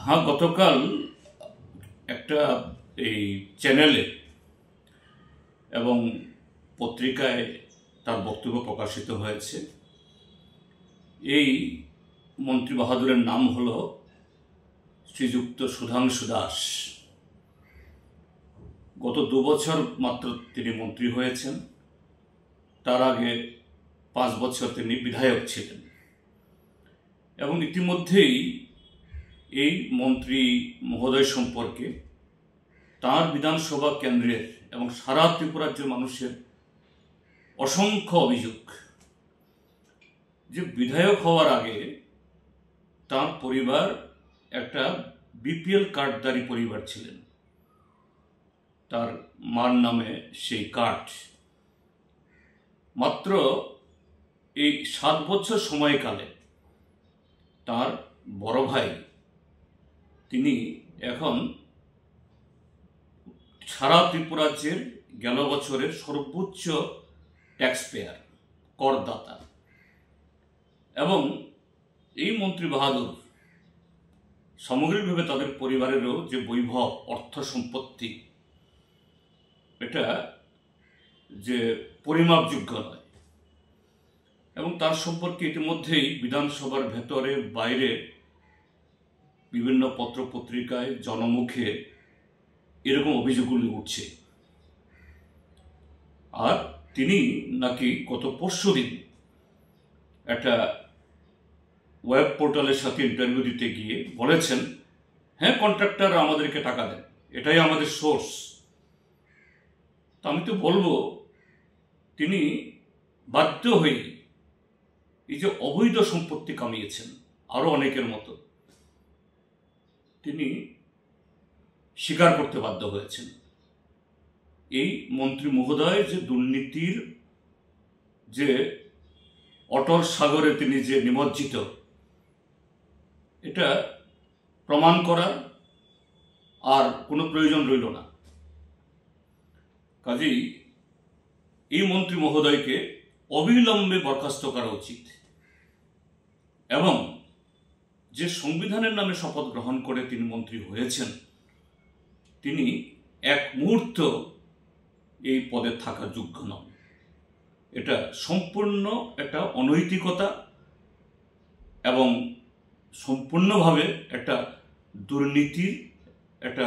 হ্যাঁ, গতকাল একটা এই চ্যানেলে এবং পত্রিকায় তার বক্তব্য প্রকাশিত হয়েছে। এই মন্ত্রী বাহাদুরের নাম হল শ্রীযুক্ত সুধাংশু দাস। গত 2 বছর মাত্র তিনি মন্ত্রী হয়েছেন। তার আগে 5 বছর তিনি বিধায়ক ছিলেন এবং ইতিমধ্যেই এই মন্ত্রী মহোদয় সম্পর্কে তার বিধানসভা কেন্দ্রের এবং সারা ত্রিপুরাজ্যের মানুষের অসংখ্য অভিযোগ যে বিধায়ক হওয়ার আগে তার পরিবার একটা বিপিএল কার্ডধারী পরিবার ছিলেন। তার মার নামে সেই কার্ড। মাত্র এই 7 বছর সময়কালে তার বড় ভাই তিনি এখন সারা ত্রিপুরাজ্যের গেল বছরের সর্বোচ্চ ট্যাক্স পেয়ার, করদাতা। এবং এই মন্ত্রী বাহাদুর সামগ্রিকভাবে তাদের পরিবারেরও যে বৈভব, অর্থ সম্পত্তি, এটা যে পরিমাপযোগ্য নয়। এবং তার সম্পর্কে ইতিমধ্যেই বিধানসভার ভেতরে বাইরে বিভিন্ন পত্র পত্রিকায় জনমুখে এরকম অভিযোগগুলি উঠছে। আর তিনি নাকি গত পরশুদিন একটা ওয়েব পোর্টালের সাথে ইন্টারভিউ দিতে গিয়ে বলেছেন, হ্যাঁ, কন্ট্রাক্টর আমাদেরকে টাকা দেন, এটাই আমাদের সোর্স। তো আমি তো বলবো তিনি বাধ্য হয়ে এই যে অবৈধ সম্পত্তি কামিয়েছেন আরো অনেকের মতো, তিনি স্বীকার করতে বাধ্য হয়েছেন। এই মন্ত্রী মহোদয় যে দুর্নীতির যে অটল সাগরে তিনি যে নিমজ্জিত, এটা প্রমাণ করার আর কোনো প্রয়োজন রইল না। কাজেই এই মন্ত্রী মহোদয়কে অবিলম্বে বরখাস্ত করা উচিত এবং যে সংবিধানের নামে শপথ গ্রহণ করে তিনি মন্ত্রী হয়েছেন, তিনি এক মুহূর্ত এই পদে থাকার যোগ্য নন। এটা সম্পূর্ণ একটা অনৈতিকতা এবং সম্পূর্ণভাবে একটা দুর্নীতির একটা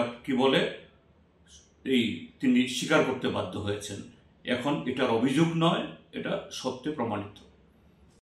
তিনি স্বীকার করতে বাধ্য হয়েছেন। এখন এটার অভিযোগ নয়, এটা সত্যে প্রমাণিত।